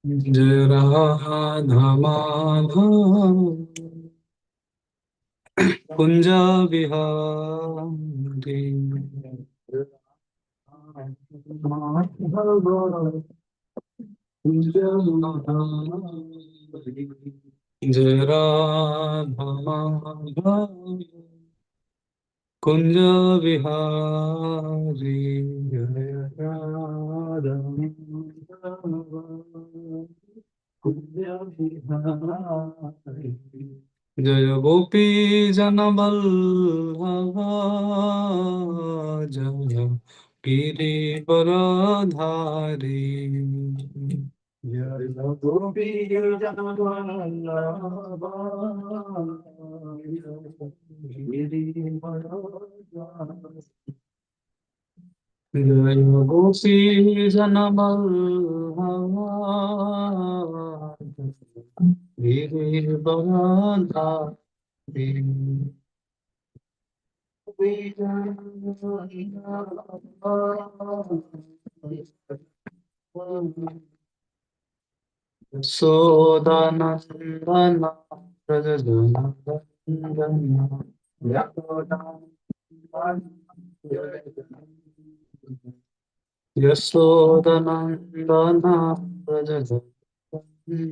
जय राधा माधव कुंज बिहारी माधव कुंज बिहारी जय राधा माधव कुंज बिहारी जय राधा माधव कुंज बिहारी जय गोपी जनवल्लभा जय गिरिवरधारी जय गोपी जनवल्लभा गिरिवरधारी जय गोपी जनवल्लभा Girivardhari Sodanandana Rajanandana Yasodanandana Rajanandana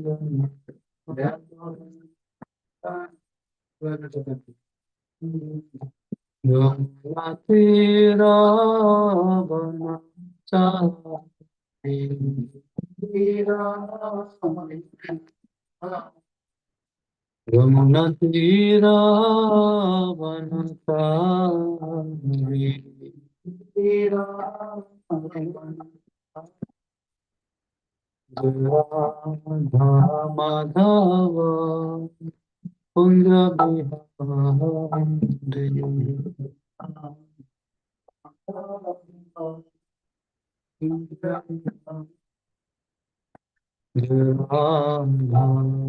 Yamati Ravana Madhava Kunja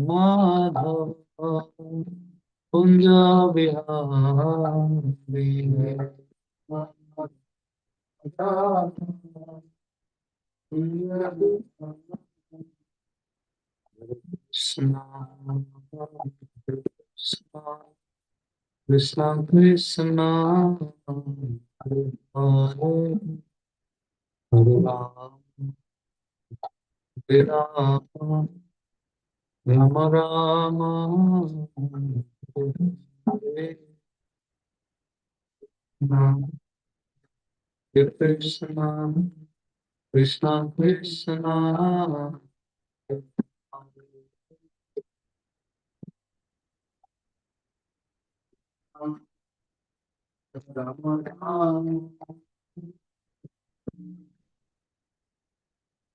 Madhava Kunja Bihari Krishna Krishna Krishna Hare Hare Hare Ram Hare Ram Rama Rama Hare Hare Hare Krishna Krishna Krishna Rama Rama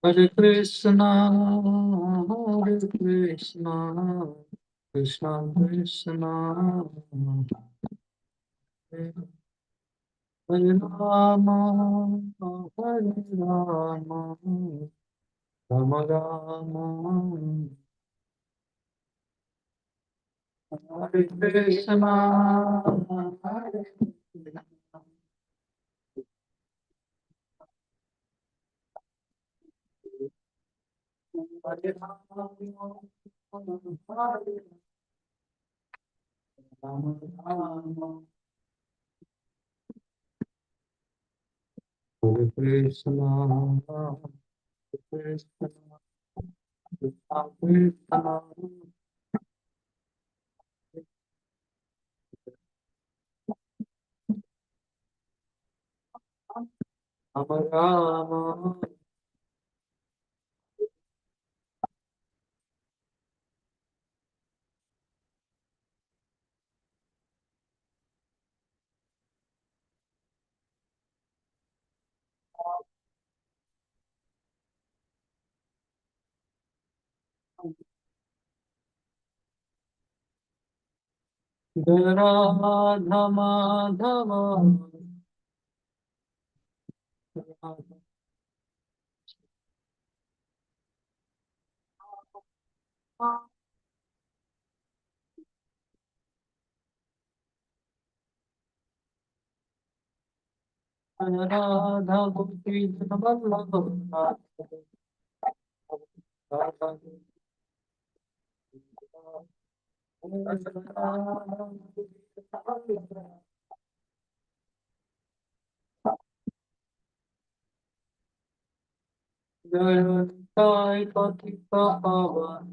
Hare Krishna Hare Krishna Krishna Krishna Hare Rama Hare Rama Rama Rama Hare Krishna Hare Hare Rama Hare Rama Rama Hare Krishna Hare Krishna Krishna Krishna Rama Rama Jai Radha Madhava Radha Gopi Vallabha जय पतित पावन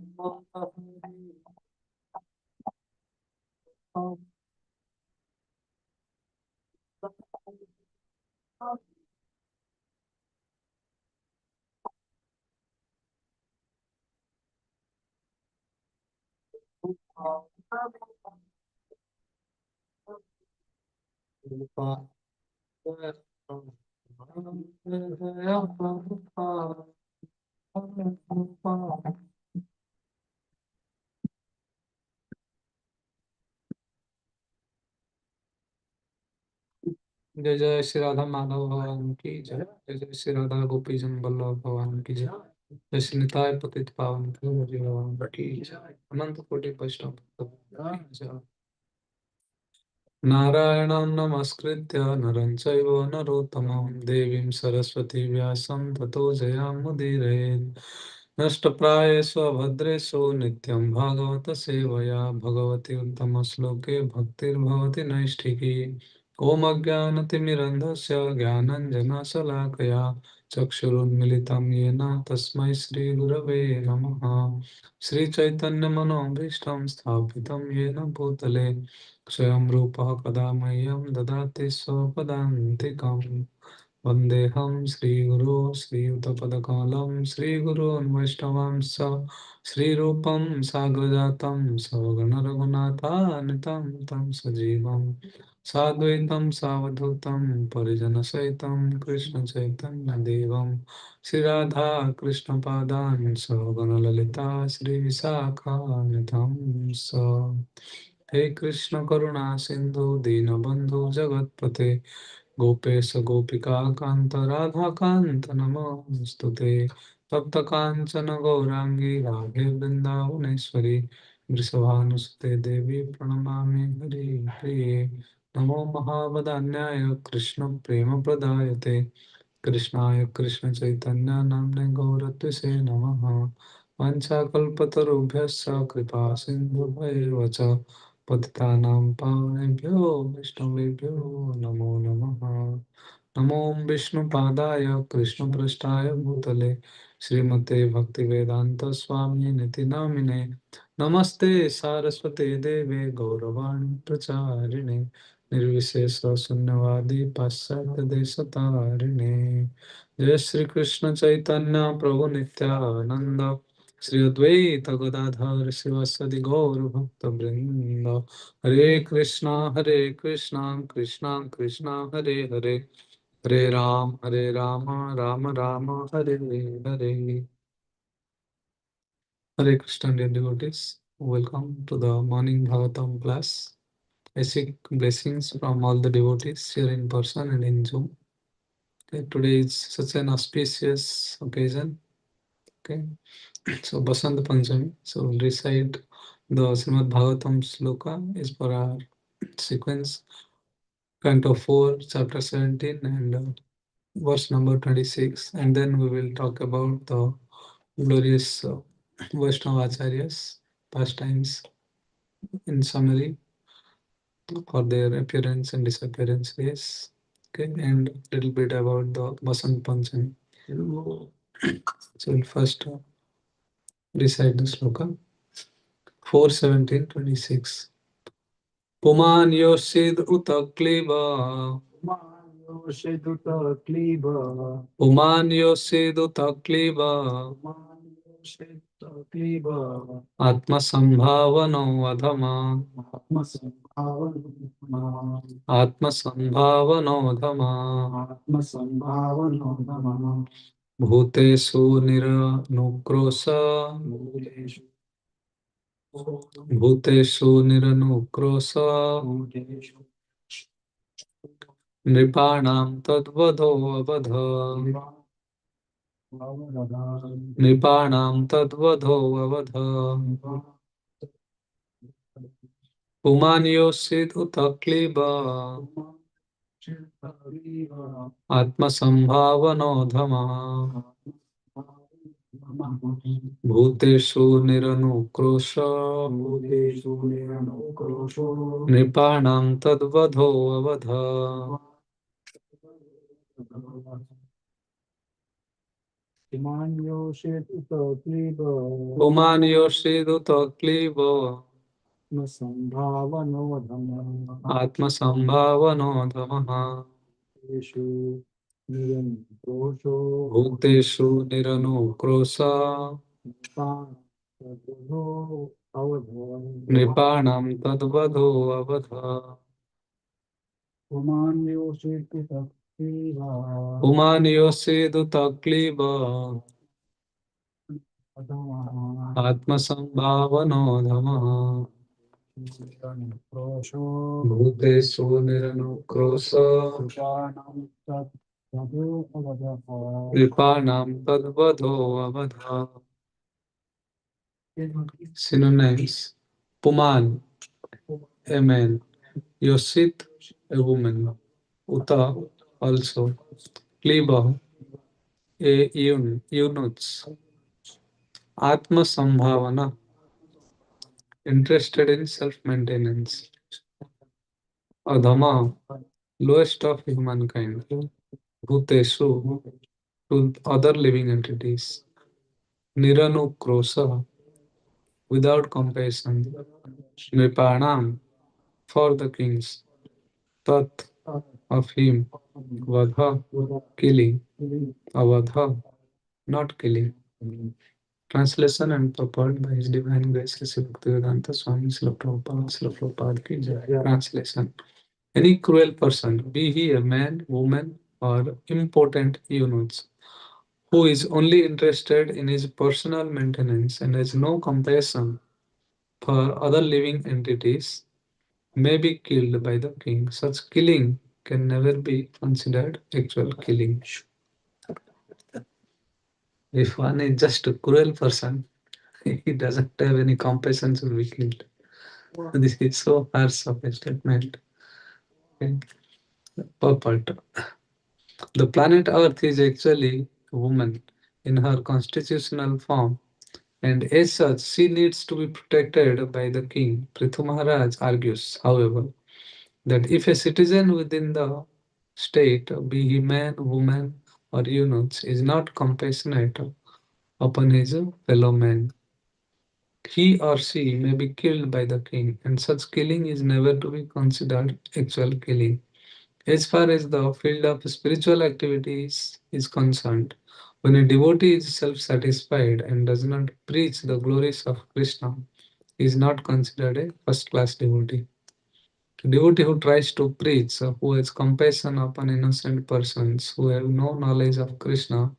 जय जय श्री राधा माधव भगवान की जय। जय जय श्री राधा गोपी जन वल्लभ भगवान की जय। जय श्री निताय पतित पावन प्रभु भगवान की जय। अनंत कोटि वैष्णव भक्तवृंद की जय। नारायणं नमस्कृत्य नरं चैव नरोत्तमं देवीं सरस्वती व्यासं ततो जयामुदीरयेत्। नष्टप्रायेषु अभद्रेषु नित्यं भागवत सेवया भगवति उत्तमश्लोके भक्तिर्भवति नैष्ठिकी। ॐ अज्ञानतिमिरन्धस्य ज्ञानञ्जनशलाकया चक्षुरुन्मिलितं येन तस्मै श्रीगुरवे नमः। श्रीचैतन्यमनोभीष्टं स्थापितं येन भूतले स्वयं रूपः कदा मह्यं ददाति स्वपदान्तिकम्। वन्देऽहं श्रीगुरो श्रीयुतपदकमलं श्रीगुरून् वैष्णवांश्च श्रीरूपं साग्रजातं सगणरघुनाथान्वितं तं सजीवं साद्वैतं सावधूतं परिजनसहितं कृष्णचैतन्यदेवं श्रीराधा कृष्णपादान् सगणललिता श्रीविशाखान्वितं स। हे कृष्ण करुणा सिंधु दीनबंधु जगतपते गोपेश गोपिका कांत राधा कांत नमोस्तुते। तप्त कांचन गौरांगी राधे वृंदावनेश्वरी वृषभानुसुते देवी प्रणमामि हरिप्रिये। नमो महावदान्याय कृष्ण प्रेम प्रदायते कृष्णाय कृष्ण चैतन्य नाम्ने गौरत्विषे नमः। वाञ्छाकल्पतरुभ्यश्च कृपा सिन्धुभ्यैव च पतितानां पावनेभ्यो वैष्णवेभ्यो नमो नमः। नमो विष्णुपादाय कृष्णपृष्ठाय भूतले श्रीमते भक्तिवेदांत स्वामी निति नामिने नमस्ते सारस्वते देवे गौरवाणी प्रचारिणे निर्विशेष शून्यवादी पाश्चात्य देशतारिणे। जय श्री कृष्ण चैतन्य प्रभु नित्यानंद श्री अद्वैत गदाधर शिवासादि गौर भक्त वृंद। हरे Krishna Krishna Krishna Hare Hare Hare Ram Ram Ram Hare Hare. Hare Krishna, dear devotees. Welcome to the morning Bhagavatam class. I seek blessings from all the devotees here in person and in Zoom. Okay, today is such an auspicious occasion. Okay, so Basant Panchami. So we'll recite the Srimad Bhagavatam sloka is per our sequence. Canto 4, chapter 17, and verse number 26. And then we will talk about the glorious Vaishnava Acharyas pastimes in summary for their appearance and disappearance days. Okay, and a little bit about the Basant Panchami. So we'll first recite the sloka 4:17:26. Puman yosid utakliba. Puman yosid utakliba. Atma sambhavano adhama. Atma sambhavano adhama. Bhutesu niranukrosa. Bhuteshu niranukrosa. Nripanam tadvadho avadha. Nripanam tadvadho avadha. Puman yosid utakliba. Atma sambhavano dhama. Bhuteshu niranukrosha भूतेषु निरनुक्रोशो Nripanam tadvadho avadha हिमान्योषेतुतक्लीब Uman yoshidu taklibo न सम्भावनोधम Atma sambhavano dhamaha येषु निरनुक्रोशो Bhuteshu niranukrosha निपातो अवधो Nripanam tadvadho avadha हिमान्योषेतुतक्लीब Uman yoshidu taklibo Atma sambhavano dhamaha निरनुक्रोशो Bhuteshu niranukrosha कृपाणं तद्वदो अवदः Nripanam tadvadho avadha. Synonyms: Puman, a man; Yosit, a woman; Uta, also; Kliba, a eunuch; Atma Sambhavana, interested in self-maintenance; Adhama, lowest of humankind; Bhuteshu, to other living entities; Niranukrosa, without compassion; Nripanam, for the kings; Tat, of him; Vadha, killing; Avadha, not killing. Translation and purport by His Divine Grace Sri Bhaktivedanta Swami Srila Prabhupada Srila Prabhupada ki Jai. Translation: any cruel person, be he a man, woman, or impotent eunuch, who is only interested in his personal maintenance and has no compassion for other living entities, may be killed by the king. Such killing can never be considered actual killing. If one is just a cruel person, he doesn't have any compassion to be killed. This is so harsh of a statement. Okay. Purport. The planet Earth is actually a woman in her constitutional form, and as such, she needs to be protected by the king. Prithu Maharaj argues, however, that if a citizen within the state, be he man, woman, or eunuch, is not compassionate upon his fellow man, he or she may be killed by the king, and such killing is never to be considered actual killing. As far as the field of spiritual activities is concerned, when a devotee is self satisfied and does not preach the glories of Krishna, he is not considered a first class devotee. A devotee who tries to preach, who has compassion upon innocent persons who have no knowledge of Krishna,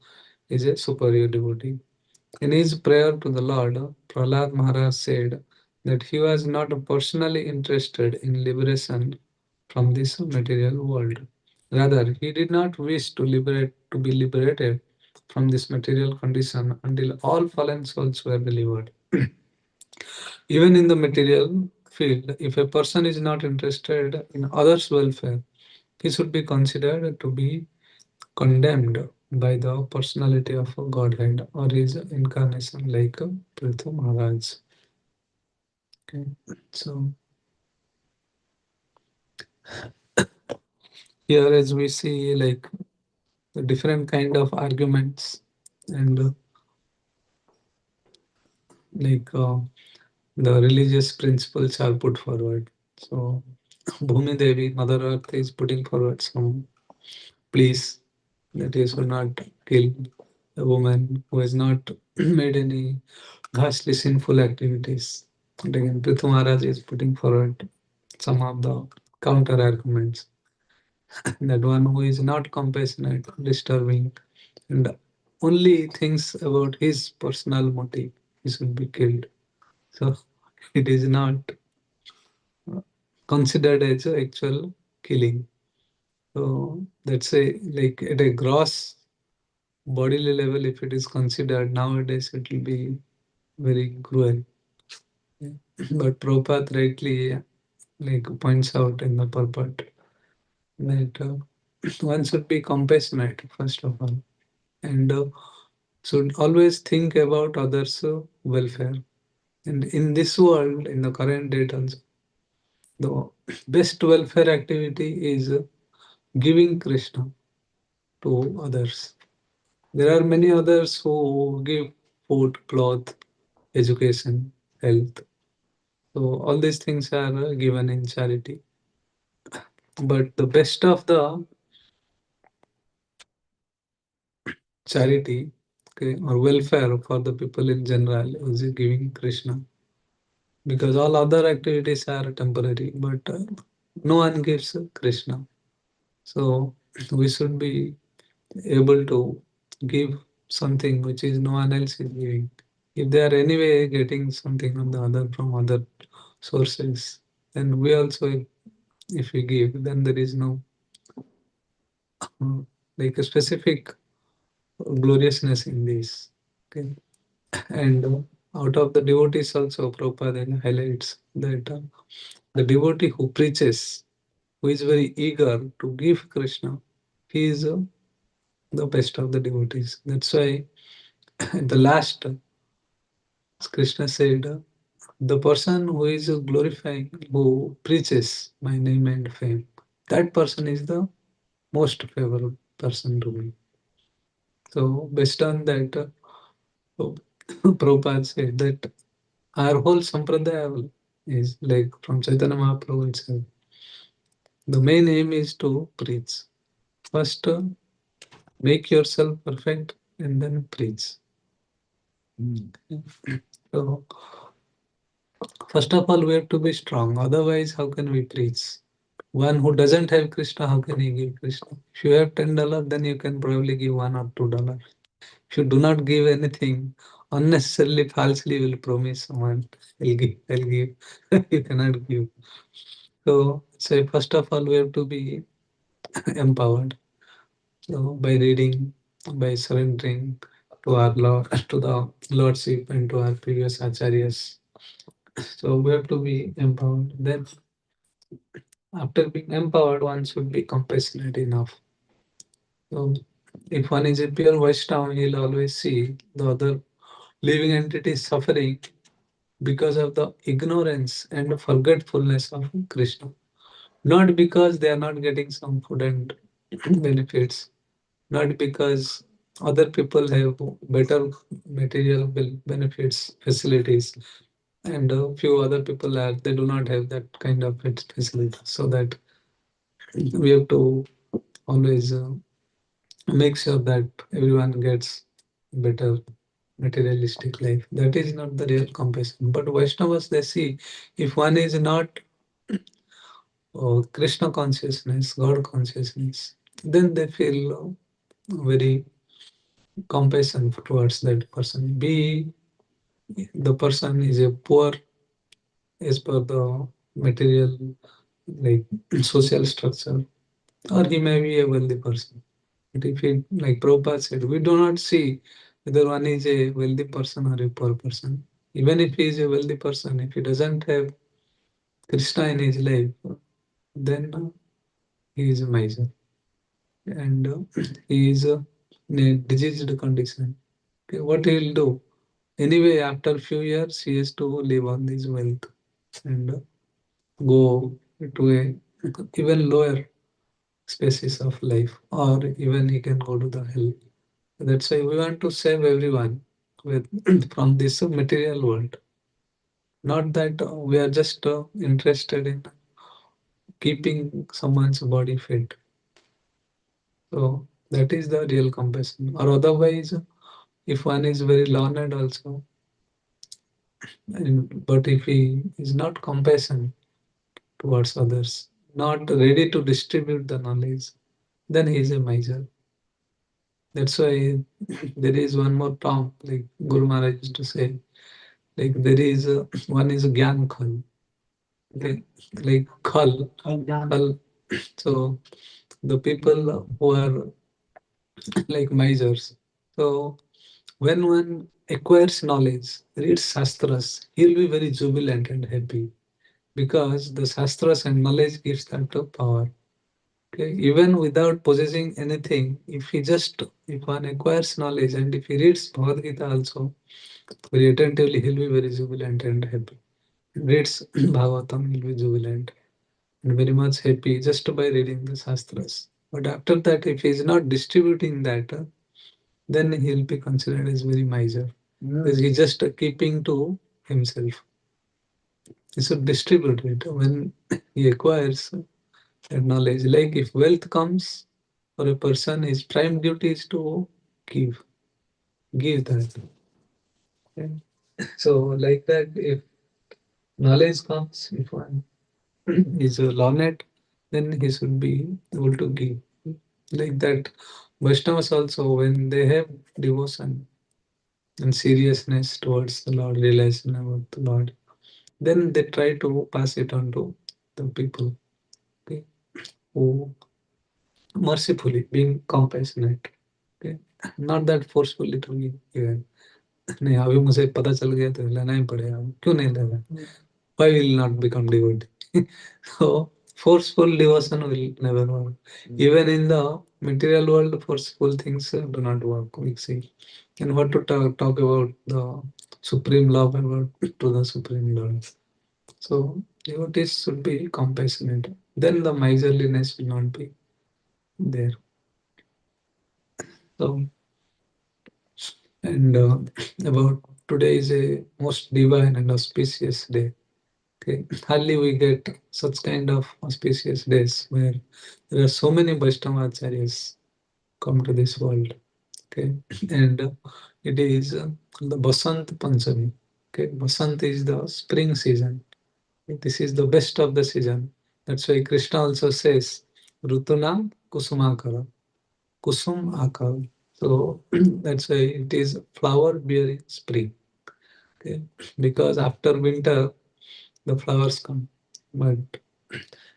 is a superior devotee. In his prayer to the Lord, Prahlad Maharaj said that he was not personally interested in liberation from this material world. Rather, he did not wish to be liberated from this material condition until all fallen souls were delivered. Even in the material field, if a person is not interested in others' welfare, he should be considered to be condemned by the personality of a Godhead or his incarnation, like Prithu Maharaj. Okay, so here, as we see, like the different kind of arguments and like the religious principles are put forward. So, Bhumi Devi, Mother Earth, is putting forward some pleas that he should not kill a woman who has not made any ghastly sinful activities. And again, Prithu Maharaj is putting forward some of the counter arguments that one who is not compassionate, disturbing, and only thinks about his personal motive, he should be killed. So it is not considered as a actual killing. So that's a like at a gross bodily level, if it is considered nowadays, it will be very cruel. Yeah. But Prabhupada rightly like points out in the purport that one should be compassionate first of all, and should always think about others' welfare. And in this world, in the current date also, the best welfare activity is giving Krishna to others. There are many others who give food, cloth, education, health. So all these things are given in charity. But the best of the charity, okay, or welfare for the people in general is giving Krishna, because all other activities are temporary, but no one gives Krishna. So we should be able to give something which is no one else is giving. If they are anyway getting something on the other from other sources, then we also, if we give, then there is no like a specific gloriousness in this. Okay. And out of the devotees also, Prabhupada then highlights that the devotee who preaches, who is very eager to give Krishna, he is the best of the devotees. That's why at the last, Krishna said, the person who is glorifying, who preaches my name and fame, that person is the most favorable person to me. So, based on that, Prabhupada said that our whole sampradaya is like from Chaitanya Mahaprabhu itself. The main aim is to preach. First, make yourself perfect and then preach. So, first of all, we have to be strong. Otherwise, how can we preach? One who doesn't have Krishna, how can he give Krishna? If you have $10, then you can probably give $1 or $2. If you do not give anything, unnecessarily, falsely, will promise someone, I'll give. You cannot give. So, first of all, we have to be empowered. So, by reading, by surrendering to our Lord, to the Lordship, and to our previous acharyas. So, we have to be empowered. Then, after being empowered, one should be compassionate enough. So, if one is a pure Vaishnava, he'll always see the other living entities suffering because of the ignorance and forgetfulness of Krishna. Not because they are not getting some food and benefits, not because other people have better material benefits, facilities, and a few other people are they do not have that kind of facility. So that we have to always make sure that everyone gets better materialistic life. That is not the real compassion. But Vaishnavas, they see if one is not Krishna consciousness, God consciousness, then they feel very compassion towards that person. Be the person is a poor as per the material, like social structure, or he may be a wealthy person. But if he, like Prabhupada said, we do not see whether one is a wealthy person or a poor person. Even if he is a wealthy person, if he doesn't have Krishna in his life, then he is a miser, and he is in a diseased condition. Okay, what he will do? Anyway, after few years, he has to live on this wealth and go to a even lower species of life, or even he can go to the hell. That's why we want to save everyone with from this material world. Not that we are just interested in keeping someone's body fit. So that is the real compassion. Or otherwise, if one is very learned also, but if he is not compassion towards others, not ready to distribute the knowledge, then he is a miser. That's why there is one more term, like Guru Maharaj used to say, like there is one is Gyan Khal, okay? Like Khal, Khal. So the people who are like misers. So when one acquires knowledge, reads Shastras, he'll be very jubilant and happy because the Shastras and knowledge gives that power. Okay, even without possessing anything, if one acquires knowledge and if he reads Bhagavad Gita also very attentively, he'll be very jubilant and happy. Reads Bhagavatam, he'll be jubilant and very much happy just by reading the Shastras. But after that, if he is not distributing that, then he'll be considered as very miser. Because he's just keeping to himself. He should distribute it when he acquires that knowledge. Like if wealth comes for a person, his prime duty is to give, give that. Okay. So like that, if knowledge comes, if one is learned, then he should be able to give. Like that, Vaishnavas also, when they have devotion and seriousness towards the Lord, realization about the Lord, then they try to pass it on to the people. Okay, who mercifully, being compassionate. Okay, not that forcefully to give. Yeah. नहीं अभी मुझे पता चल गया तो लेना ही पड़ेगा क्यों नहीं लेना why will not become devotee so forceful devotion will never work even in the material world forceful things do not work we see and what to talk about the supreme love about to the supreme lord so devotees should be compassionate then the miserliness will not be there so and about today is a most divine and auspicious day. Okay, hardly we get such kind of auspicious days where there are so many Vaishnavacharyas come to this world. Okay, and it is the Basant Panchami. Okay, Basant is the spring season. This is the best of the season. That's why Krishna also says, Rutuna Kusumakara. Kusum Akal. So that's why it is flower bearing spring. Okay, because after winter the flowers come. But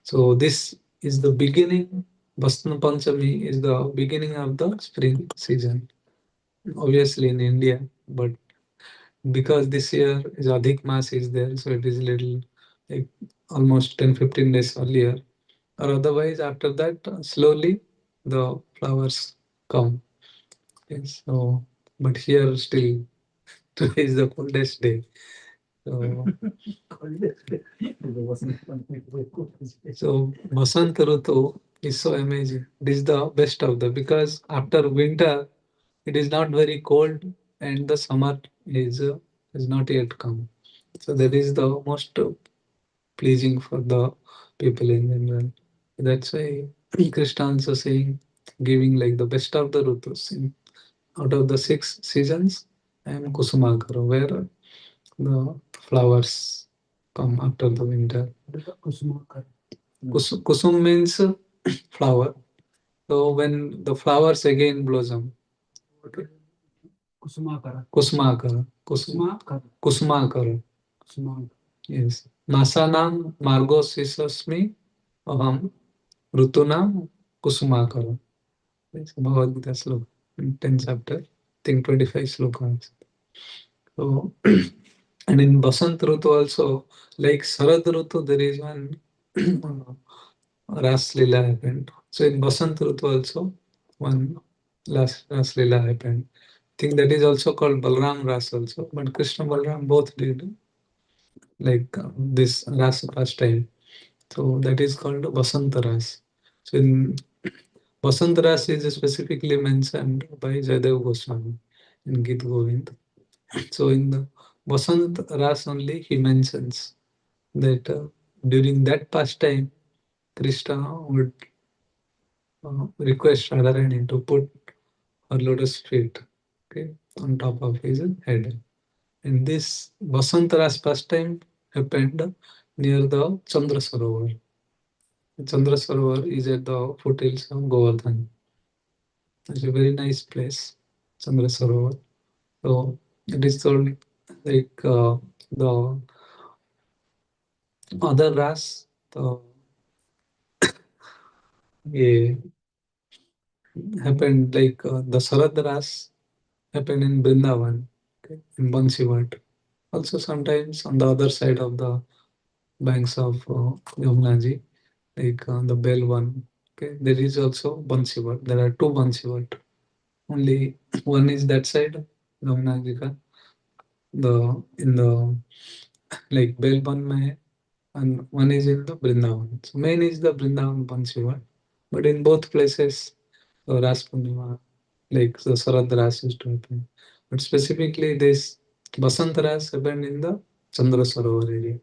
so this is the beginning. Basant Panchami is the beginning of the spring season. Obviously in India, but because this year is Adhik Mas is there, so it is little like almost 10-15 days earlier. Or otherwise after that slowly the flowers come. Yes, so but here still today is the coldest day. So so Basant Rutu is so amazing. This is the best of the because after winter it is not very cold and the summer is not yet come. So that is the most pleasing for the people in general. That's why Krishna also saying giving like the best of the rutus. Out of the 6 seasons, I am Kusumakara, where the flowers come after the winter. Kusumakara. Kusum means flower. So when the flowers again blossom, okay. Kusumakara. Kusumakara. Kusumakara. Kusumakara. Kusumakara. Yes. Masanam Margosisasmi Aham Rutunam Kusumakara. It's Bhagavad Gita sloka, 10th chapter, I think 25 slokas. So, and in Basant Rutu also, like Sarad Rutu, there is one Ras Lila happened. So in Basant Rutu also, one last Ras Lila happened. I think that is also called Balram Ras also, but Krishna Balram both did like this Ras pastime. So that is called Basant Ras. So in Basant Ras is specifically mentioned by Jayadev Goswami in Gita Govind. So in the Basant Ras only he mentions that during that pastime, Krishna would request Radharani to put her lotus feet, okay, on top of his head. And this Basant Ras pastime happened near the Chandra Sarovar. Chandra Sarovar is at the foothills of Govardhan. It's a very nice place, Chandra Sarovar. So it is called like the other ras, the yeah, happened like the Sarad ras happened in Brindavan, okay, in Bansivat. Also sometimes on the other side of the banks of Yamuna Ji, like the Bell one. Okay, there is also Bansivat. There are two Bansivat. Only one is that side, Ramnagika, the in the like Belban mein, and one is in the Brindavan. So main is the Brindavan Bansivat, but in both places, Ras Purnima, like the Sarad Ras used to happen. But specifically, this Basant Ras happened in the Chandra Sarovar area.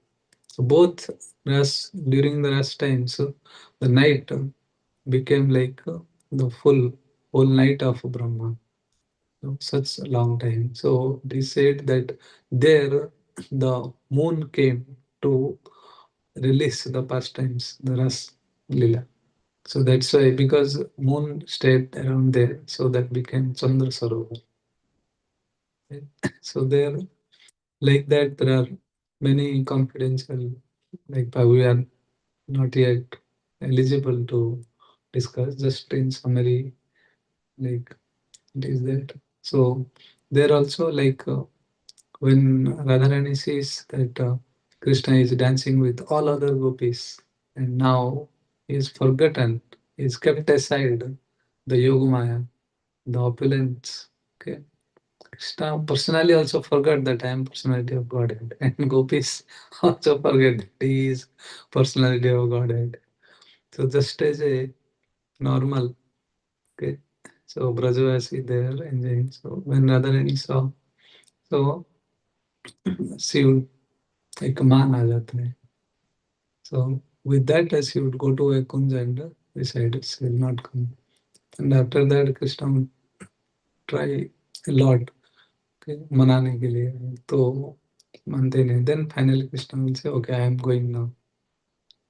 So both Ras during the Ras time, so the night became like the whole night of Brahma. So such a long time. So they said that there the moon came to release the pastimes, the Ras Lila. So that's why, because moon stayed around there, so that became Chandra Sarovar. Right? So there, like that, there are many confidential, like we are not yet eligible to discuss. Just in summary, like it is that. So there also, like when Radharani sees that Krishna is dancing with all other gopis, and now he is forgotten, he is kept aside, the Yogamaya, the opulence. Okay. Krishna personally also forgot that I am personality of Godhead, and gopis also forget that he is personality of Godhead. So just as a normal, okay. So Brajavasi they are enjoying. So when Radharani saw, so she would एक मान आ जाता है. So with that, as he would go to a kunja and decided he will not come. And after that, Krishna would try a lot, okay, मनाने के लिए, तो मानते नहीं. Then finally Krishna will say, okay, I am going now.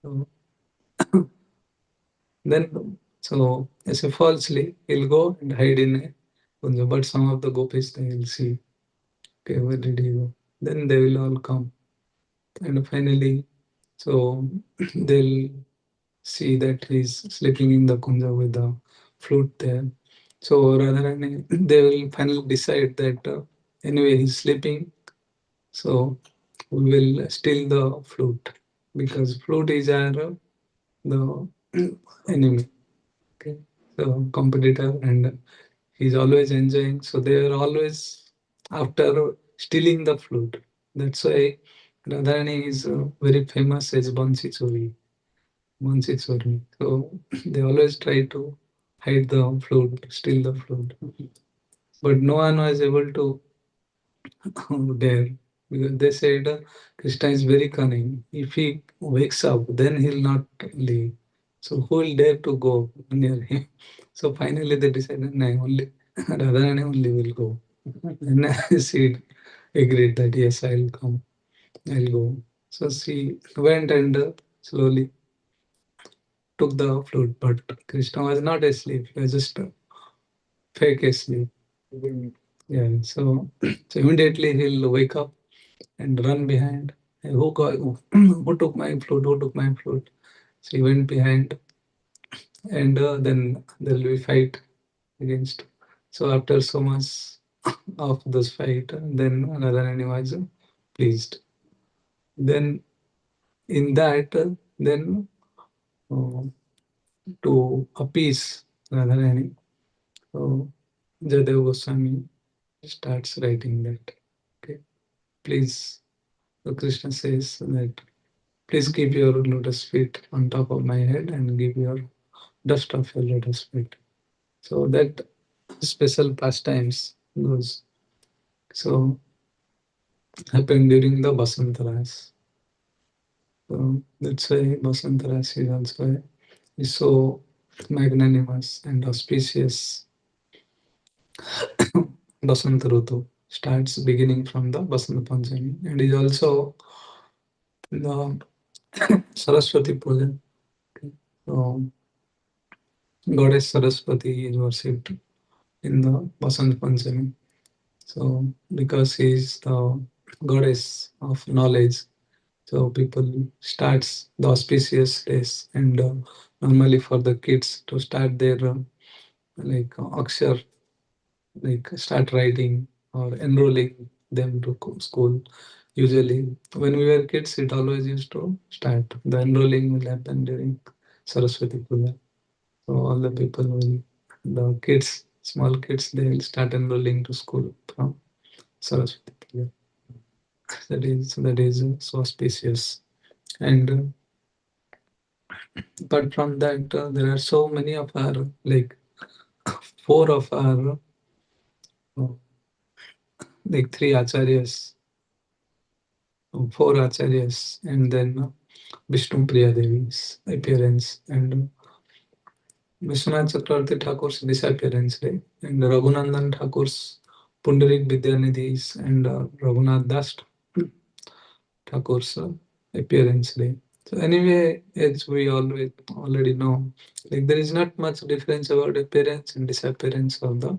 So then, so as a falsely, he'll go and hide in a kunja. But some of the gopis, they will see, okay, where did he go? Then they will all come. And finally, so they'll see that he's sleeping in the kunja with the flute there. So rather than they will finally decide that anyway he's sleeping, so we will steal the flute, because flute is our the enemy, okay, so competitor, and he's always enjoying. So they are always after stealing the flute. That's why Radharani is very famous as Bansi Chori. Mansi Chori. So they always try to hide the flute, steal the flute. But no one was able to dare, because they said Krishna is very cunning. If he wakes up, then he'll not leave. So who will dare to go near him? So finally they decided, no, only Radharani only will go. And she agreed that yes, I'll come, I'll go. So she went and slowly took the flute, but Krishna was not asleep. He was just fake asleep. Yeah. So, so immediately he'll wake up and run behind. Hey, who took my flute? Who took my flute? So he went behind, and then there will be fight against. So after so much of this fight, then another enemy was pleased. Then in that, then uh, to appease another enemy, so Jadev Goswami starts writing that. Okay, please. So Krishna says that please keep your lotus feet on top of my head and give your dust of your lotus feet. So that special pastimes goes. So happened during the Basantaras. So that's why Basantaras is also is so magnanimous and auspicious. Basant Rutu starts beginning from the Basant Panchami, and is also the Saraswati Puja. So Goddess Saraswati is worshipped in the Basant Panchami. So because she is the goddess of knowledge, so people starts the auspicious days, and normally for the kids to start their like akshar, like start writing or enrolling them to school. Usually, when we were kids, it always used to start. The enrolling will happen during Saraswati Puja. So all the people will, the kids, small kids, they will start enrolling to school from Saraswati Puja. That is so auspicious. And apart from that, there are so many of our, like four of our, uh, like three acharyas, four acharyas, and then Vishnu Priya Devi's appearance, and Vishwanath Chakravarti Thakur's disappearance, right? And Raghunandan Thakur's Pundarik Vidyanidhi's and Raghunath Das Thakur's appearance day. So anyway, as we always already know, like there is not much difference about appearance and disappearance of the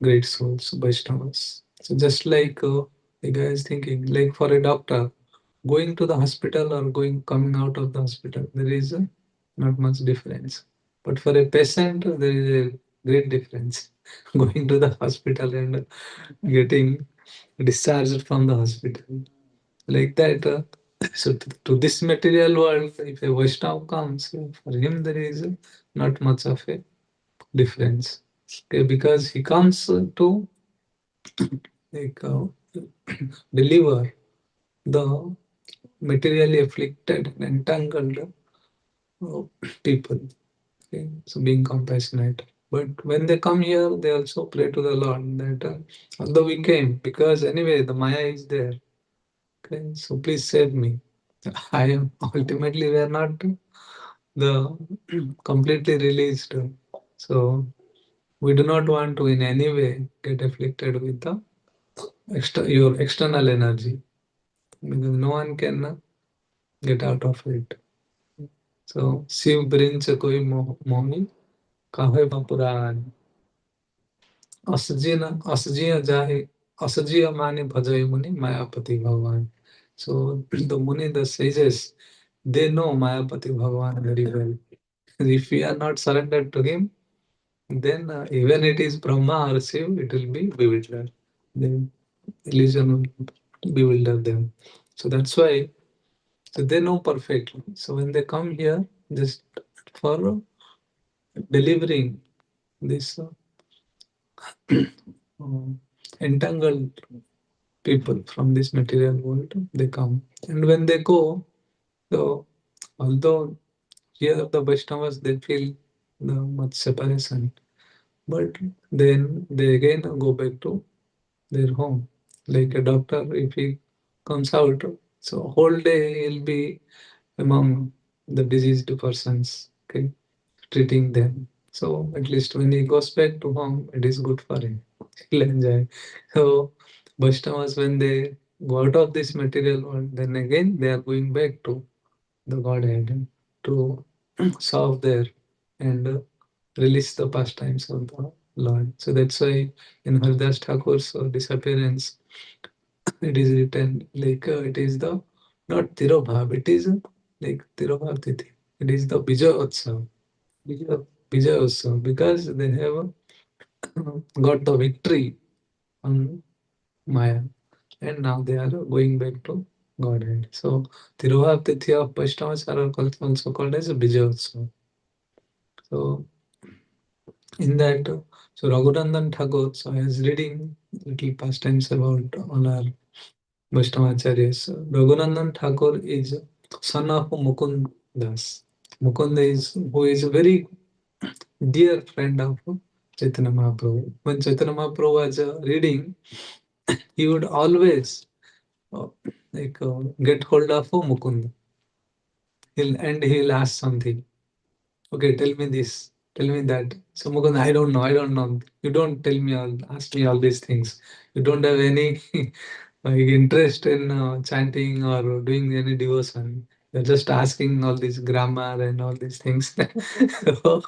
great souls, Vaishnavas. So just like the guy is thinking, like for a doctor, going to the hospital or going coming out of the hospital, there is not much difference. But for a patient, there is a great difference. Going to the hospital and getting discharged from the hospital like that. So to this material world, if a Vaishnava comes, for him there is not much of a difference. Okay, because he comes to like deliver the materially afflicted and entangled uh, people. Okay, so being compassionate. But when they come here, they also pray to the Lord that although we came, because anyway the Maya is there. Okay, so please save me. I am ultimately we are not the completely released. So we do not want to in any way get afflicted with the your external energy because no one can get out of it. So Shiv ब्रिंच कोई मोही काहे पुराण असजिन असजिय जाहे असजिय mane bhajai muni mayapati bhagavan. So the muni, the sages, they know mayapati bhagavan very well. If we are not surrendered to him, then even it is Brahma or Shiv, it will be bewildered. The illusion will bewilder them. So that's why, so they know perfectly. So when they come here, just for delivering this uh, entangled people from this material world, they come. And when they go, so although here the Vaishnavas, they feel the much separation, but then they again go back to their home. Like a doctor, if he comes out, so whole day he'll be among the diseased persons, okay, treating them. So at least when he goes back to home, it is good for him. He'll enjoy. So Vaishnavas, when they go out of this material world, then again they are going back to the Godhead to serve there and release the pastimes of the Lord. So that's why in Haridas Thakur's disappearance, it is written like it is the not Tirobhav, it is like Tirobhav Tithi. It is the Bijay Utsav. Bijay Utsav because they have got the victory on Maya and now they are going back to Godhead. So Tirobhav Tithi of Vaishnavas are also called as Bijay Utsav. So in that, so Raghunandan Thakur, so I was reading little pastimes about all our Vaishnavacharyas. Raghunandan Thakur is son of Mukund Das. Mukund is who is a very dear friend of Chaitanya Mahaprabhu. When Chaitanya Mahaprabhu was reading, he would always uh, get hold of Mukund. He'll ask something. Okay, tell me this, tell me that. So Mukund, I don't know. You don't tell me all, ask me all these things. You don't have any like interest in chanting or doing any devotion. You're just asking all this grammar and all these things. so,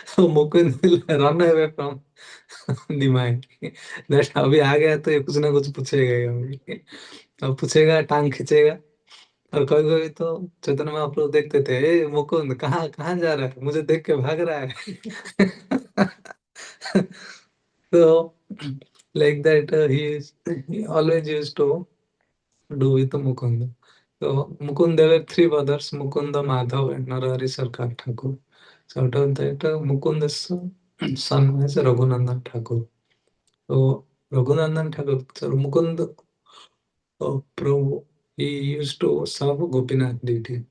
so Mukund will run away from the mind. That अभी आ गया तो ये कुछ ना कुछ पूछेगा ही अभी. अब पूछेगा टांग खींचेगा और कभी कभी तो चैतन्य महाप्रभु देखते थे ए मुकुंद कहाँ कहाँ जा रहा है मुझे देख के भाग रहा है so like that he always used to do with Mukunda. So Mukund, there were three brothers, Mukunda, Madhav, and Narahari Sarkar Thakur. So out of that, Mukunda's son was Raghunandan Thakur. So Raghunandan Thakur, so Mukund Prabhu, he used to serve Gopinath deity.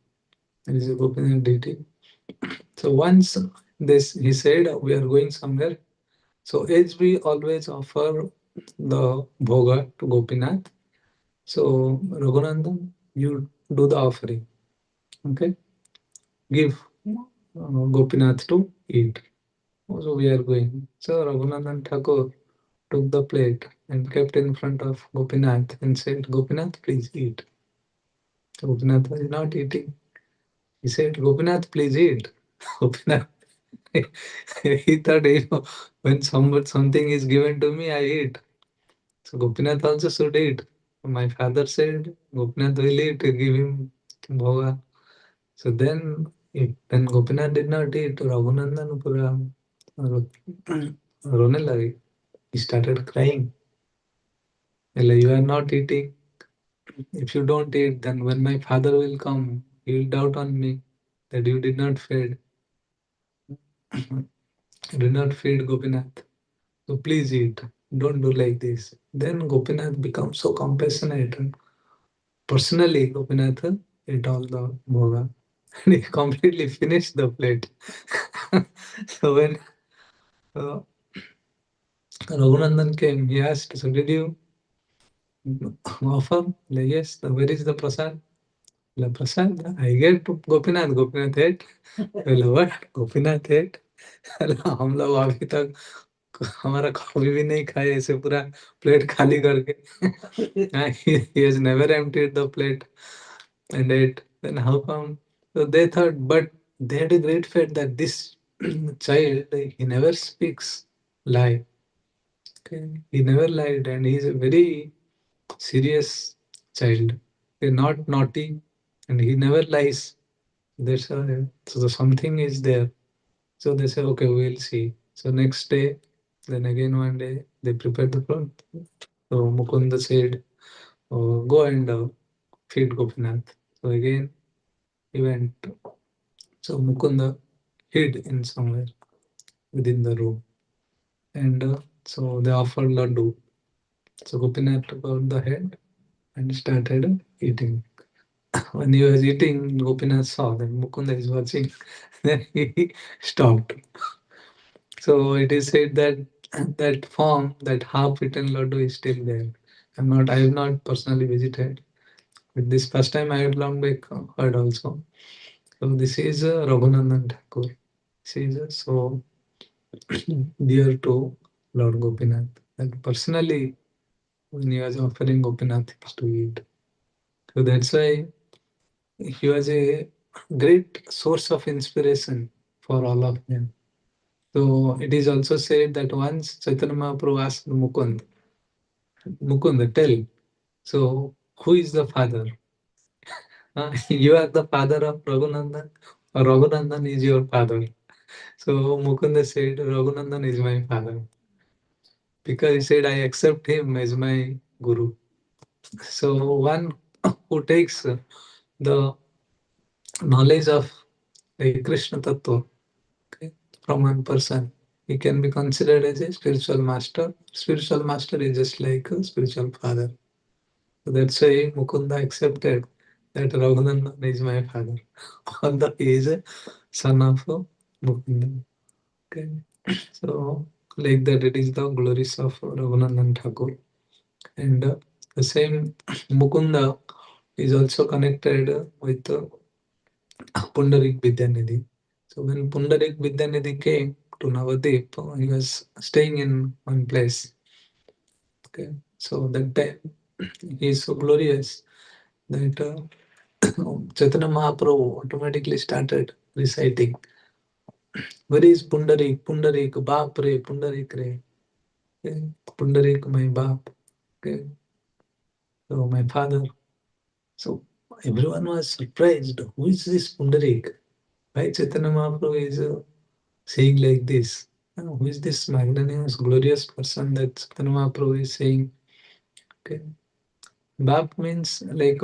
There is a Gopinath deity. So once this, he said, we are going somewhere. So as we always offer the bhoga to Gopinath, so Raghunandan, you do the offering. Okay, give Gopinath to eat. So we are going. So Raghunandan Thakur took the plate and kept in front of Gopinath and said, Gopinath, please eat. So Gopinath was not eating. He said, Gopinath, please eat. Gopinath, he thought, when something is given to me, I eat. So Gopinath also should eat. My father said, Gopinath will eat, give him bhoga. So then Gopinath did not eat. Raghunandan pura rone lagi. He started crying. Like, you are not eating. If you don't eat, then when my father will come, he will doubt on me that you did not feed. Do not feed Gopinath. So please eat. Don't do like this. Then Gopinath becomes so compassionate. Personally, Gopinath ate all the bhoga and he completely finished the plate. So when uh, Raghunandan came, he asked, so did you offer? Like, yes, where is the prasad? Like, prasad, I gave to Gopinath. Gopinath ate. बोले what? Gopinath ate? हम लोग अभी तक हमारा coffee भी नहीं खाए ऐसे पूरा प्लेट खाली करके he has never emptied the plate and ate. Then how come? So they thought, but they had a great faith that this child, he never speaks lie. Okay? He never lied and he is a very serious child. He's not naughty and he never lies. That's so something is there. So they say, okay, we'll see. So next day, then again one day, they prepared the food. So Mukunda said, oh, go and feed Gopinath. So again, he went. So Mukunda hid in somewhere within the room. And so they offered laddu. So Gopinath took out the head and started eating. When he was eating, Gopinath saw that Mukunda is watching. Then he stopped. So it is said that that form, that half-eaten laddu is still there. I have not personally visited. With this first time I had long back heard also. So this is Raghunandan Thakur. This is so dear to Lord Gopinath. And personally, when he was offering Gopinath things to eat. So that's why he was a great source of inspiration for all of them. So it is also said that once Chaitanya Mahaprabhu asked Mukund, tell, so who is the father? You are the father of Raghunandan, or Raghunandan is your father? So Mukunda said, Raghunandan is my father. Because he said, I accept him as my guru. So one who takes the knowledge of the Krishna Tattva, okay, from one person, he can be considered as a spiritual master. Spiritual master is just like a spiritual father. So that's why Mukunda accepted that Raghunandan is my father. Although he is a son of Mukunda. Okay. So like that it is the glories of Raghunandan Thakur. And the same Mukunda is also connected with Pundarik Vidyanidhi. So when Pundarik Vidyanidhi came to Navadip, he was staying in one place. Okay. So that time he is so glorious that Chaitanya Mahaprabhu automatically started reciting, where is Pundarik? Pundarik, Baap re, Pundarik re. Okay. Pundarik, my Baap. Okay. So my father. So everyone was surprised. Who is this Pundarik? Why Chaitanya Mahaprabhu is saying like this? Who is this magnanimous, glorious person that Chaitanya Mahaprabhu is saying? Okay. Bap means like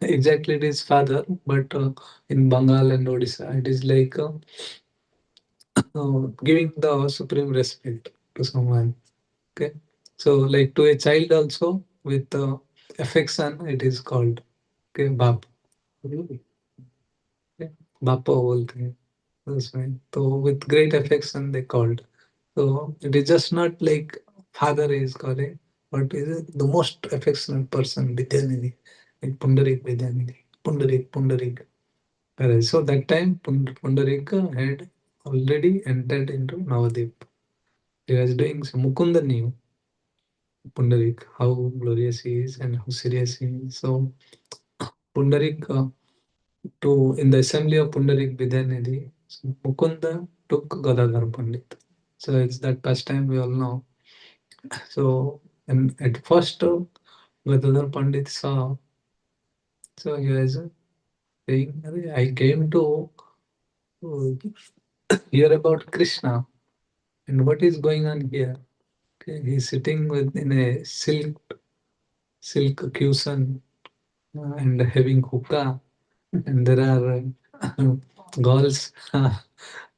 exactly it is father, but in Bengal and Odisha, it is like giving the supreme respect to someone. Okay, so like to a child also with affection, it is called okay, bap. Really? Okay? Bappa bolte हैं. That's right. So with great affection they called. So it is just not like father is calling, but is the most affectionate person Vidyanidhi, like Pundarik Vidyanidhi, Pundarik. Correct. So that time Pundarik had already entered into Navadip. He was doing some Mukunda knew Pundarik, how glorious he is and how serious he is. So Pundarik to in the assembly of Pundarik Vidyanidhi, so Mukunda took Gadadhar Pandit. So it's that past time we all know. So and at first Gadadhar Pandit saw, so he was saying, "Arey, I came to hear about Krishna and what is going on here. Okay, he's sitting with in a silk cushion and having hookah, and there are girls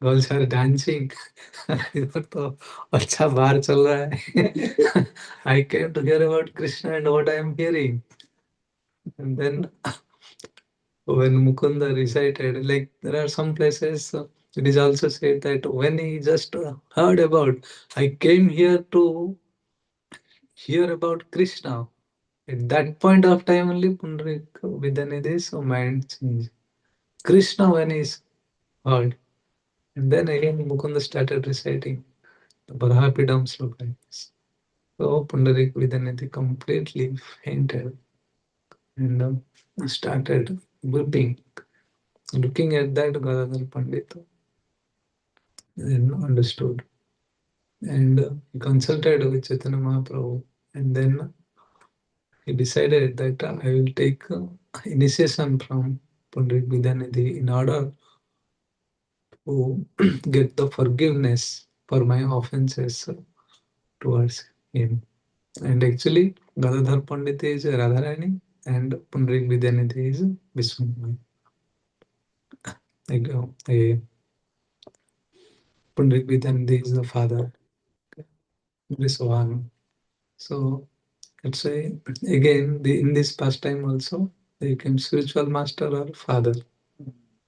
girls are dancing. इधर तो अच्छा बार चल रहा है. I came to hear about Krishna and what I am hearing. And then when Mukunda recited, like there are some places it is also said that when he just heard about, I came here to hear about Krishna. At that point of time only Pundarik Vidyanidhi's mind changed. Krishna when he's heard. And then again Mukunda started reciting the Barahapidam slokas. So Pundarik Vidyanidhi completely fainted and started weeping. Looking at that, Gadadhar Pandit then understood and he consulted with Chaitanya Mahaprabhu, and then he decided that I will take initiation from Pandit Vidyanidhi in order to get the forgiveness for my offenses towards him. And actually, Gadadhar Pandit is Radharani and Pundarik Vidyanidhi is Vishnu. Like, Pundarik Vidyanidhi is the father, Vriswahan. So let's say again in this pastime also they became spiritual master or father.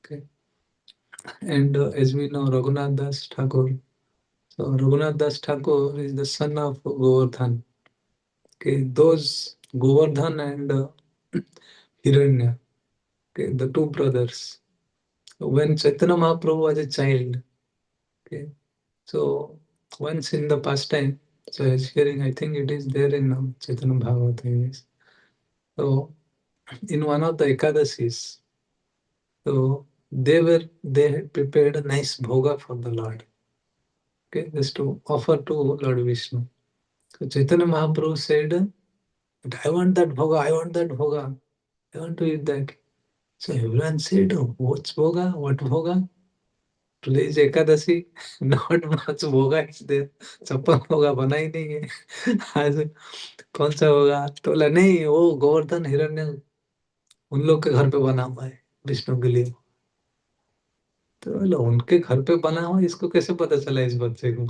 Okay, and as we know Raghunath Das Thakur. So Raghunath Das Thakur is the son of Govardhan. Okay, those Govardhan and Hiranya. Okay, the two brothers. When Chaitanya Mahaprabhu was a child. Okay, so once in the pastime. So I was hearing, I think it is there in Chaitanya Bhagavata. Yes. So in one of the Ekadasis, so they had prepared a nice bhoga for the Lord. Okay, just to offer to Lord Vishnu. So Chaitanya Mahaprabhu said, "But I want that bhoga, I want that bhoga, I want to eat that." So everyone said, "What's bhoga? What bhoga? Today is Ekadasi, not much bhoga is there. छप्पन भोगा बना ही नहीं है आज कौन सा होगा?" तो बोला नहीं, वो गोवर्धन हिरण्य उन लोग के घर पे बना हुआ है विष्णु के लिए। तो बोला उनके घर पे बना हुआ है, इसको कैसे पता चला इस बच्चे को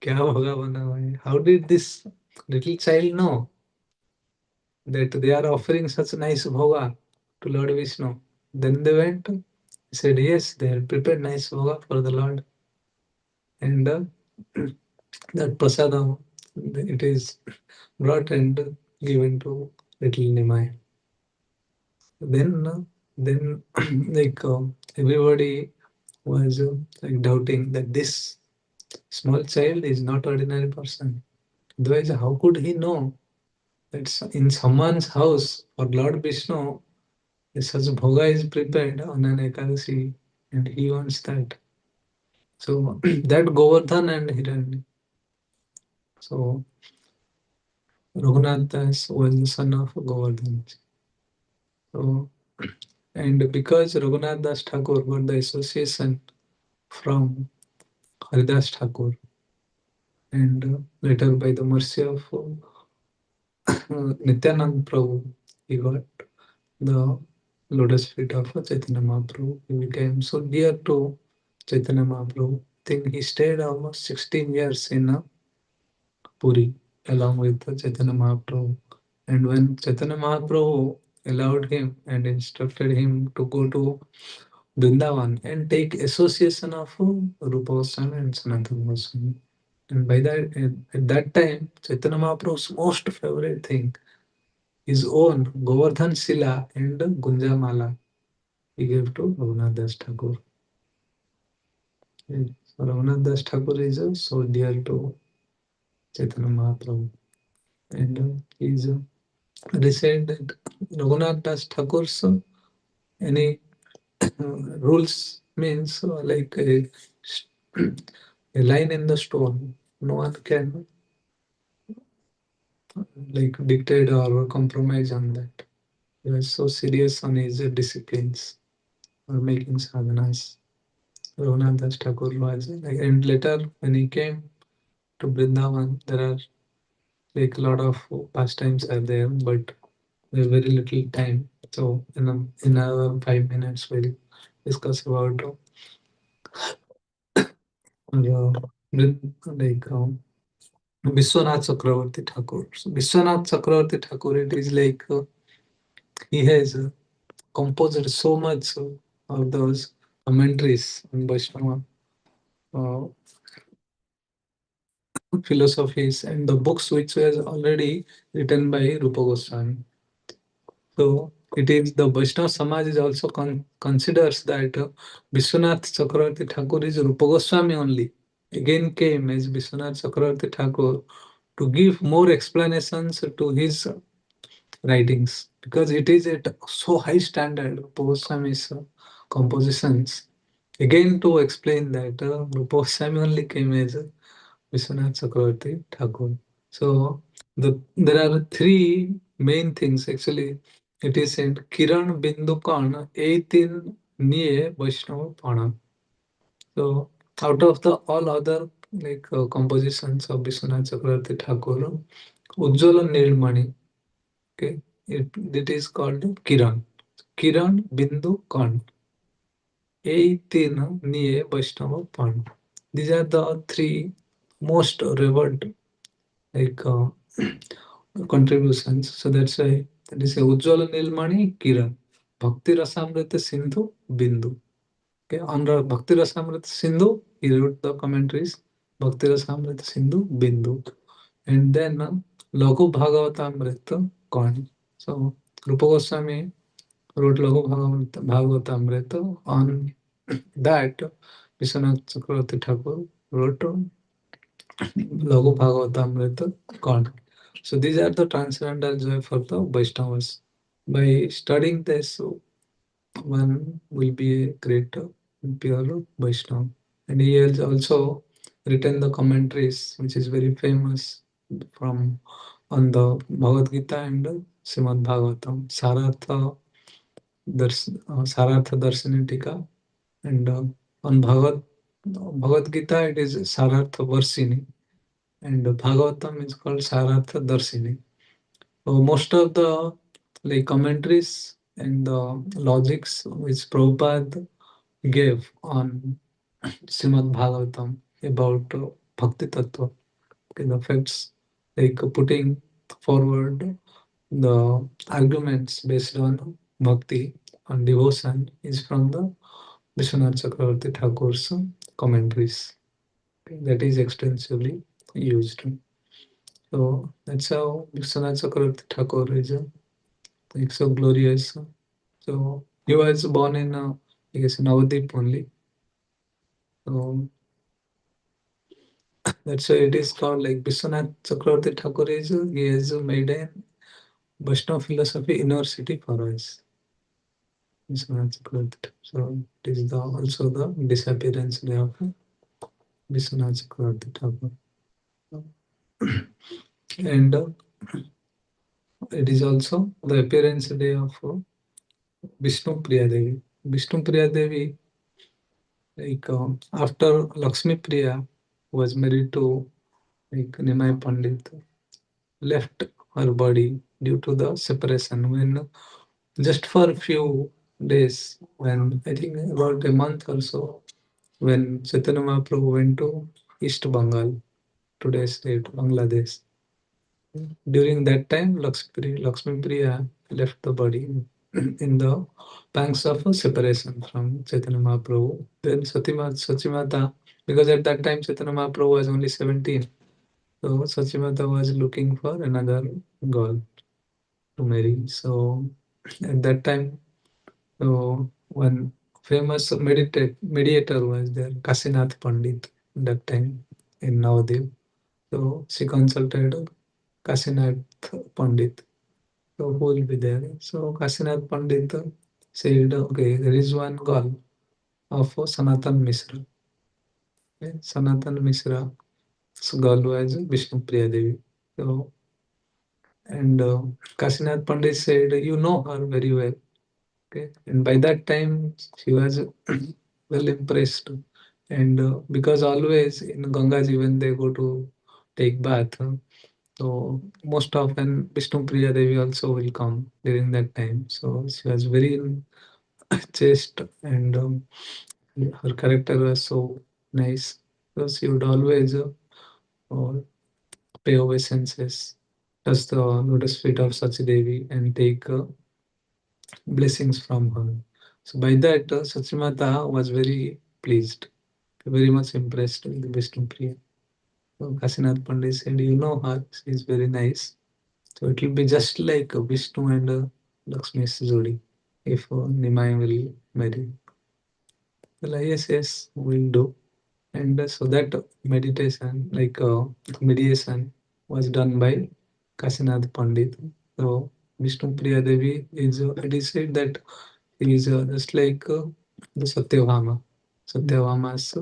क्या होगा बना हुआ है? How did this little child know that they are offering such nice bhoga to Lord Vishnu? Then they went, said yes, they had prepared nice bhoga for the Lord, and that prasadam it is brought and given to little Nimai. Then like everybody was like doubting that this small child is not ordinary person. Otherwise, how could he know that in someone's house for Lord Vishnu such bhoga is prepared on an Ekadasi and he wants that. So that Govardhan and Hiranya. So Raghunath Das was the son of Govardhan. So and because Raghunath Das Thakur got the association from Haridas Thakur and later by the mercy of Nityanand Prabhu, he got the lotus feet of Chaitanya Mahaprabhu. He became so dear to Chaitanya Mahaprabhu. I think he stayed almost 16 years in Puri along with Chaitanya Mahaprabhu. And when Chaitanya Mahaprabhu allowed him and instructed him to go to Vrindavan and take association of Rupa Goswami and Sanatana Goswami. And by that, at that time, Chaitanya Mahaprabhu's most favorite thing, his own Govardhan Sila and Gunja Mala, he gave to Raghunath Das Thakur. Okay. So Raghunath Das Thakur is so dear to Chaitanya Mahaprabhu. And they said that Raghunath Das Thakur's any rules means like a line in the stone. No one can like dictate or compromise on that. He was so serious on his disciplines or making sadhanas. Raghunath Das Thakur was like, and later when he came to Vrindavan, there are like a lot of pastimes are there, but there's very little time. So in our 5 minutes, we'll discuss about like Vishwanath Chakravarti Thakur. So Vishwanath Chakravarti Thakur, it is like he has composed so much of those commentaries on Vaishnava uh, philosophies and the books which was already written by Rupa Goswami. So it is the Vaishnava Samaj is also considers that Vishwanath Chakravarti Thakur is Rupa Goswami only. Again came as Vishwanath Chakravarti Thakur to give more explanations to his writings because it is at so high standard Rupa Goswami's compositions. Again to explain that Rupa Goswami only came as Vishwanath Chakravarti Thakur. So there are three main things actually. It is said Kiran Bindu Kan 18 Niye Vaishnava Pana. So out of the all other like compositions of Vishwanath Chakravarti Thakur, Ujjwala Nilmani, okay, it is called Kiran. Kiran Bindu Kan. 18 Niye Vaishnava Pan. These are the three most revered like contributions. So that's why that is a Ujjwala Nilmani Kiran. Bhakti Rasamrita Sindhu Bindu. Okay, under Bhakti Rasamrita Sindhu, he wrote the commentaries. Bhakti Rasamrita Sindhu Bindu. And then Laghu Bhagavatamrita Kani. So Rupa Goswami wrote Laghu Bhagavatamrita. On that, Vishwanath Chakravarti Thakur wrote Laghu Bhagavatamrita Kani. So these are the transcendental joy for the Vaishnavas. By studying this, one will be a great pure Vaishnava. And he has also written the commentaries, which is very famous from on the Bhagavad Gita and Srimad Bhagavatam, Sarartha Darshini Tika, and on Bhagavad Gita it is Sarartha Varshini, and Bhagavatam is called Sarartha Darshini. So most of the like commentaries and the logics which Prabhupada gave on Srimad Bhagavatam about Bhakti Tattva, okay, the facts like putting forward the arguments based on bhakti and devotion is from the Vishwanath Chakravarti Thakur's commentaries. Okay, that is extensively used. So that's how Vishwanath Chakravarti Thakur is like so glorious. So he was born in, I guess, Navadip only. So that's why it is called like Vishwanath Chakravarti Thakur is he has made a Vaishnava philosophy university for us. Vishwanath Chakravarti. So it is also the disappearance day of Vishwanath Chakravarti Thakur. And it is also the appearance day of Vishnu Priya Devi. Vishnu Priya Devi, like after Lakshmi Priya was married to like Nimai Pandit, left her body due to the separation when just for a few days when I think about a month or so when Chaitanya Mahaprabhu went to East Bengal, today's state, Bangladesh. During that time, Lakshmi Priya left the body in the pangs of a separation from Chaitanya Mahaprabhu. Then Sachimata, because at that time Chaitanya Mahaprabhu was only 17, so Sachimata was looking for another girl to marry. So at that time, one famous mediator was there, Kasinath Pandit, that time in Navadip. So she consulted Kasinath Pandit. So who will be there? So Kasinath Pandit said, okay, there is one girl of Sanatan Misra. Okay, Sanatan Misra, so girl was Vishnu Priya Devi. So and Kasinath Pandit said, you know her very well. Okay, and by that time she was well impressed, and because always in Gangaji when they go to take bath, so most often Vishnu Priya Devi also will come during that time. So she was very chaste, and her character was so nice. So she would always uh, pay obeisances, touch the lotus feet of Sachi Devi, and take blessings from her. So by that, Sachimata was very pleased, very much impressed with Vishnu Priya. So Kasinath Pandit said, you know her, she is very nice. So it will be just like Vishnu and Lakshmi's Jodi if Nimai will marry. Well, yes, yes, we'll do. And so that meditation, like mediation, was done by Kasinath Pandit. So Vishnu Priya Devi is, it is said that he is just like the Satyabhama. Satyabhama's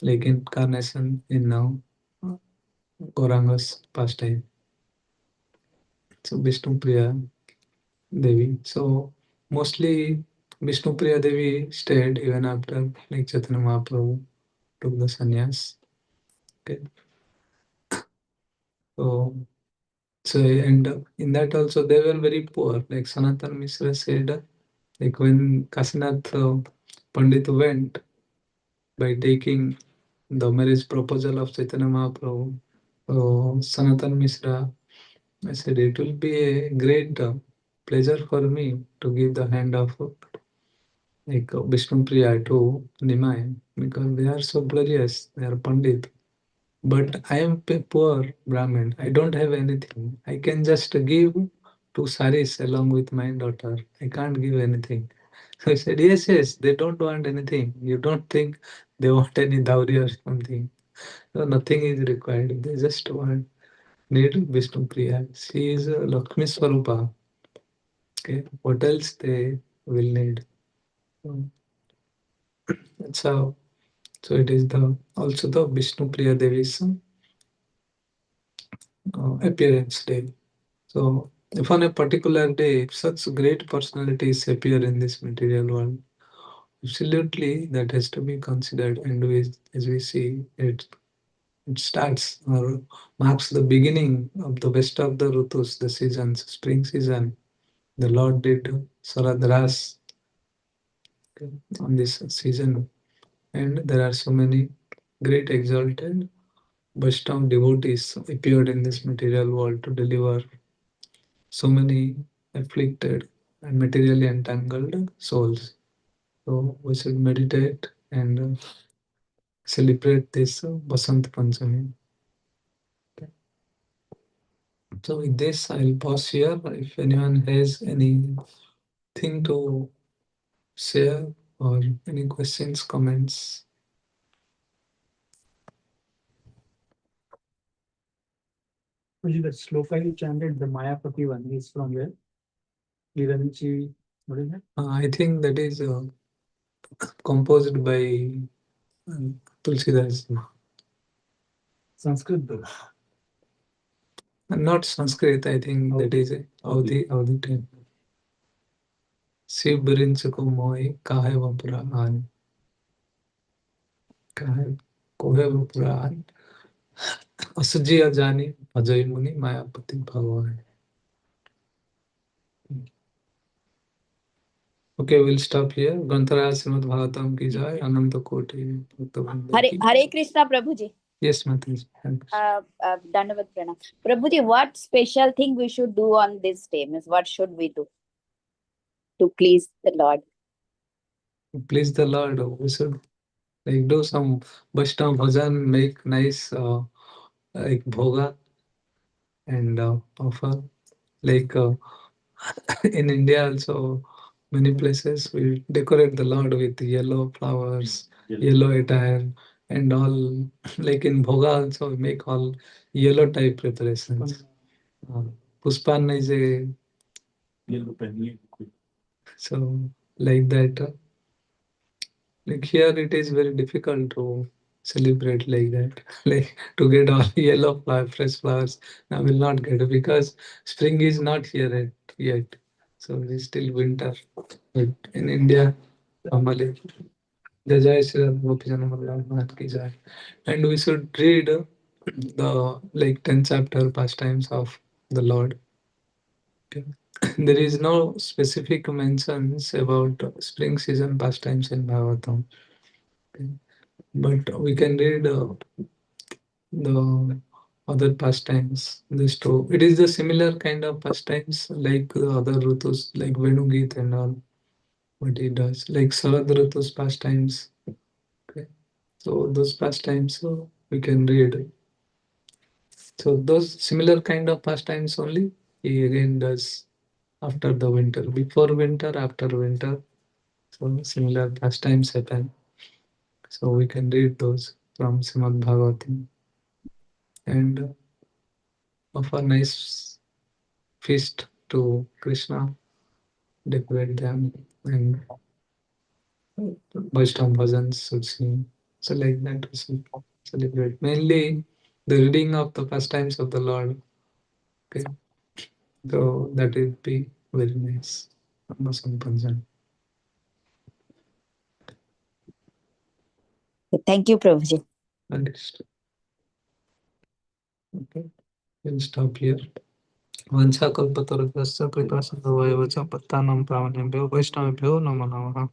like incarnation in now Gauranga's pastime. So Vishnu Priya Devi. So mostly Vishnu Priya Devi stayed even after like Chaitanya Mahaprabhu took the sannyas. Okay. So and in that also they were very poor. Like Sanatan Mishra said, like when Kasinath Pandit went by taking the marriage proposal of Chaitanya Mahaprabhu, Sanatan Mishra, I said it will be a great pleasure for me to give the hand of like Vishnu Priya to Nimai because they are so glorious, they are Pandit. But I am a poor Brahmin. I don't have anything. I can just give two saris along with my daughter. I can't give anything. So I said, yes, yes, they don't want anything. You don't think they want any dowry or something. So nothing is required. They just want need Vishnu Priya. She is a Lakshmi Swarupa. Okay, what else they will need? So that's how. So it is the also the Vishnu Priya Devi's appearance day. So, if on a particular day, if such great personalities appear in this material world, absolutely that has to be considered. And as we see, it starts or marks the beginning of the best of the Rutus, the seasons, spring season. The Lord did Sarad Ras on this season, and there are so many great exalted Vaishnava devotees appeared in this material world to deliver so many afflicted and materially entangled souls. So we should meditate and celebrate this Basant Panchami. Okay. So with this, I'll pause here. If anyone has anything to share or any questions, comments. Which is the sloka you chanted, the Mayapati one is from where? Liranchi, what is that? I think that is composed by Tulsidas. Sanskrit though. Not Sanskrit, I think that is Audhi type. Shiv बिरिंच को मोहि काहे वो पुराण काहे कोहे वो पुराण असजिया जानी अजय मुनि मायापति भगवान. Okay, we'll stop here. Grantaraya Srimad Bhagavatam ki jai. Ananta Koti Bhakta Hare ki. Hare Krishna, Prabhuji. Yes, Mataji. Thanks. Dandavat Pranam. Prabhuji, what special thing we should do on this day? Means what should we do to please the Lord? Please the Lord. We should like do some Vaishnava bhajan, make nice like bhoga and offer. Like in India also, many places we decorate the Lord with yellow flowers, yellow attire, and all. Like in bhoga also, we make all yellow type preparations. Uh, Puspan is a so like that. Like here, it is very difficult to celebrate like that. Like to get all yellow flower, fresh flowers. Now will not get it because spring is not here yet. So it is still winter. But in India, normally, Jai Jai Shri Ram Gopi Jana Vallabh Nath Ki Jai. And we should read the like 10 chapter pastimes of the Lord. Okay. There is no specific mentions about spring season pastimes in Bhagavatam. Okay. But we can read the other pastimes. This too. It is the similar kind of pastimes like the other Rutus, like Venugit and all. What he does, like Sarad Rutu's pastimes. Okay. So those pastimes we can read. So those similar kind of pastimes only he again does after the winter, before winter, after winter. So similar pastimes happen. So we can read those from Srimad Bhagavatam and offer nice feast to Krishna, decorate them, and Vaishnava bhajans should sing. So like that we should celebrate. Mainly the reading of the pastimes of the Lord. Okay, so that will be very nice. Namasampanjan. Thank you, Prabhuji. Understood. Okay, we'll stop here. Vancha kalpatarvasya kripa sindhavaya vacha pattanam pavanebhyo vaishnavebhyo namo namaha.